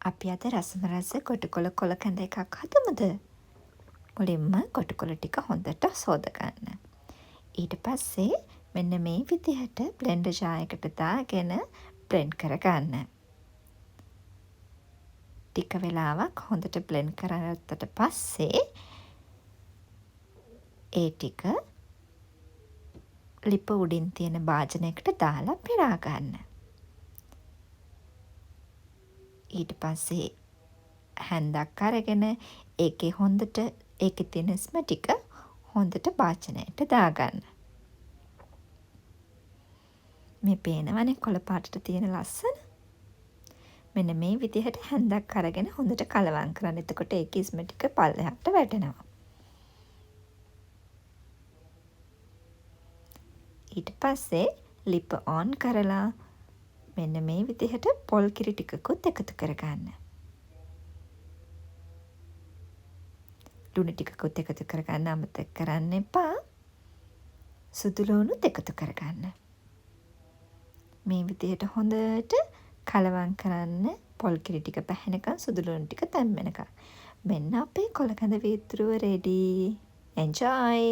අපි අද රසමරස කොටුකොළ කොළ කැඳ එකක් හදමුද? මුලින්ම කොටුකොළ ටික හොඳට සෝදගන්න. ඊට පස්සේ මෙන්න මේ විදිහට බ්ලෙන්ඩර් ජාර් එකට දාගෙන බ්ලෙන්ඩ් කරගන්න. ටික වෙලාවක් හොඳට බ්ලෙන්ඩ් කරගත්තට පස්සේ ඒ ටික ලිප උඩින් තියෙන භාජනයකට දාලා පෙරා ගන්න. ඊට පස්සේ හැන්දක් අරගෙන ඒකේ හොඳට ඒකේ තියෙන ස්ම ටික හොඳට භාජනයට දාගන්න. මේ පේනවනේ කොළ පාටට තියෙන ලස්සන. මෙන්න මේ විදිහට හැන්දක් අරගෙන හොඳට කලවම් කරන්න. එතකොට ඒකේ ස්ම ටික පල්ලෙහාට වැටෙනවා. ඊට පස්සේ ලිප ඔන් කරලා මෙන්න මේ විදිහට පොල් කිරි ටිකකුත් එකතු කරගන්න. ලුණු ටිකකුත් එකතු කරගන්න අමතක කරන්න එපා. සුදු ලුණුත් එකතු කරගන්න. මේ විදිහට හොඳට කලවම් කරන්න පොල් කිරි ටික පැහෙනකන් සුදු ලුණු ටික තැම්බෙනකන්. මෙන්න අපේ කොළ කැඳ වීදුරුව රෙඩි. එන්ජොයි!